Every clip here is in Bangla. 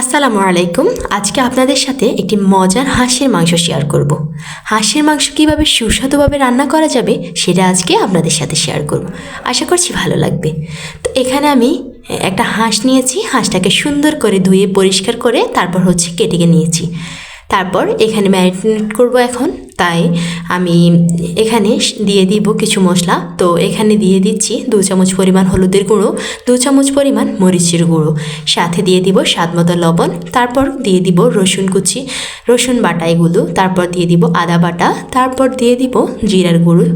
আসসালামু আলাইকুম। আজকে আপনাদের সাথে একটি মজার হাঁসের মাংস শেয়ার করব। হাঁসের মাংস কীভাবে সুস্বাদুভাবে রান্না করা যাবে সেটা আজকে আপনাদের সাথে শেয়ার করব। আশা করছি ভালো লাগবে। তো এখানে আমি একটা হাঁস নিয়েছি। হাঁসটাকে সুন্দর করে ধুয়ে পরিষ্কার করে তারপর কেটে নিয়েছি। তারপর এখানে ম্যারিনেট করব এখন। তাই আমি এখানে দিয়ে দিব কিছু মশলা। তো এখানে দিয়ে দিচ্ছি 2 চামচ পরিমাণ হলুদের গুঁড়ো, 2 চামচ পরিমাণ মরিচের গুঁড়ো, সাথে দিয়ে দিব স্বাদ মতো লবণ। তারপর দিয়ে দিব রসুন কুচি, রসুন বাটা এগুলো। তারপর দিয়ে দিব আদা বাটা। তারপর দিয়ে দিব জিরার গুঁড়ো,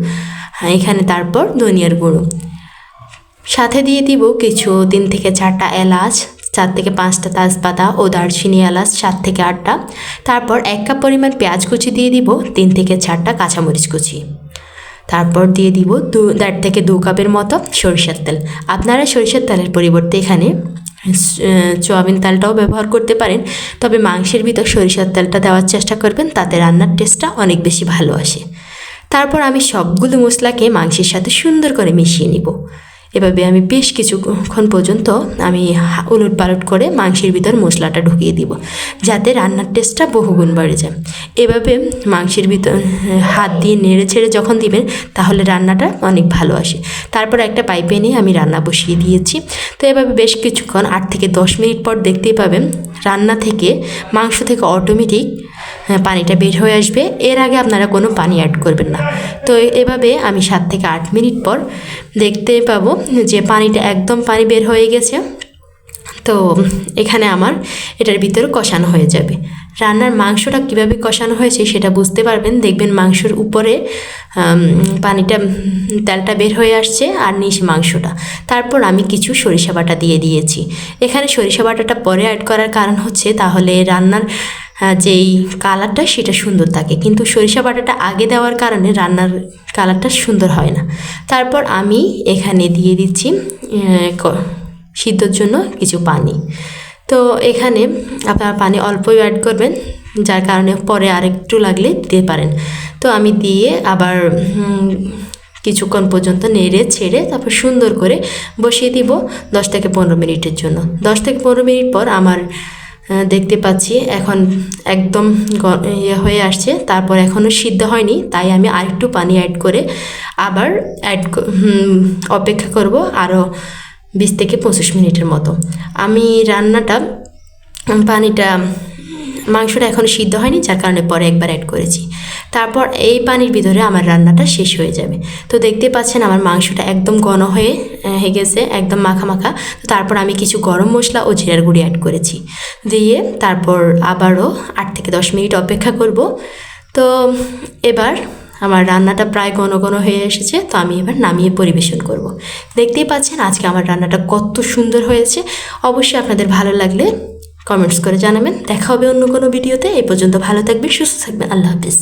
এখানে তারপর ধনিয়ার গুঁড়ো। সাথে দিয়ে দিব কিছু 3 থেকে 4টা এলাচ, 4 থেকে 5টা তেজপাতা ও দারচিনি এলাচ 7 থেকে 8টা। তারপর 1 কাপ পরিমাণ পেঁয়াজ কুচি দিয়ে দিব, 3 থেকে 4টা কাঁচামরিচ কুচি। তারপর দিয়ে দিব 1.5 থেকে 2 কাপের মতো সরিষার তেল। আপনারা সরিষার তেলের পরিবর্তে এখানে সয়াবিন তেলটাও ব্যবহার করতে পারেন, তবে মাংসের ভিতর সরিষার তেলটা দেওয়ার চেষ্টা করবেন, তাতে রান্নার টেস্টটা অনেক বেশি ভালো আসে। তারপর আমি সবগুলো মশলাকে মাংসের সাথে সুন্দর করে মিশিয়ে নিব। এভাবে আমি বেশ কিছুক্ষণ পর্যন্ত আমি উলট পালট করে মাংসের ভিতর মশলাটা ঢুকিয়ে দিব, যাতে রান্নার টেস্টটা বহুগুণ বেড়ে যায়। এভাবে মাংসের ভিতর হাত দিয়ে নেড়ে ছেড়ে যখন দিবেন তাহলে রান্নাটা অনেক ভালো আসে। তারপর একটা পাইপে নিয়ে আমি রান্না বসিয়ে দিয়েছি। তো এভাবে বেশ কিছুক্ষণ 8 থেকে 10 মিনিট পর দেখতেই পাবেন রান্না থেকে মাংস থেকে অটোমেটিক পানিটা বের হয়ে আসবে। এর আগে আপনারা কোনো পানি অ্যাড করবেন না। তো এভাবে আমি 7 থেকে 8 মিনিট পর দেখতে পাবো যে পানিটা একদম পানি বের হয়ে গেছে। তো এখানে আমার এটার ভিতরে কষানো হয়ে যাবে। রান্নার মাংসটা কীভাবে কষানো হয়েছে সেটা বুঝতে পারবেন, দেখবেন মাংসের উপরে পানিটা তেলটা বের হয়ে আসছে আর নিচে মাংসটা। তারপর আমি কিছু সরিষা বাটা দিয়ে দিয়েছি। এখানে সরিষা বাটাটা পরে অ্যাড করার কারণ হচ্ছে তাহলে রান্নার যেই কালারটা সেটা সুন্দর থাকে, কিন্তু সরিষা বাটাটা আগে দেওয়ার কারণে রান্নার কালারটা সুন্দর হয় না। তারপর আমি এখানে দিয়ে দিচ্ছি সিদ্ধর জন্য কিছু পানি। তো এখানে আপনারা পানি অল্পই অ্যাড করবেন, যার কারণে পরে আরেকটু লাগলে দিতে পারেন। তো আমি দিয়ে আবার কিছুক্ষণ পর্যন্ত নেড়ে ছেড়ে তারপর সুন্দর করে বসিয়ে দিব 10 থেকে 15 মিনিটের জন্য। 10 থেকে 15 মিনিট পর আমার দেখতে পাচ্ছি এখন একদম হয়ে আসছে। তারপর এখনও সিদ্ধ হয়নি, তাই আমি আরেকটু পানি অ্যাড করে আবার অপেক্ষা করব আরও 20 থেকে 25 মিনিটের মতো। আমি মাংসটা এখন সিদ্ধ হয়নি, যার কারণে পরে একবার অ্যাড করেছি। তারপর এই পানির ভিতরে আমার রান্নাটা শেষ হয়ে যাবে। তো দেখতে পাচ্ছেন আমার মাংসটা একদম ঘন হয়ে গেছে, একদম মাখা মাখা। তো তারপর আমি কিছু গরম মশলা ও জিরার গুঁড়ি অ্যাড করেছি, দিয়ে তারপর আবারও 8 থেকে 10 মিনিট অপেক্ষা করব। তো এবার আমার রান্নাটা প্রায় ঘন ঘন হয়ে এসেছে। তো আমি এবার নামিয়ে পরিবেশন করব। দেখতেই পাচ্ছেন আজকে আমার রান্নাটা কত সুন্দর হয়েছে। অবশ্যই আপনাদের ভালো লাগলে কমেন্টস করে জানাবেন। দেখা হবে অন্য কোনো ভিডিওতে। এই পর্যন্ত ভালো থাকবেন, সুস্থ থাকবেন। আল্লাহ হাফিজ।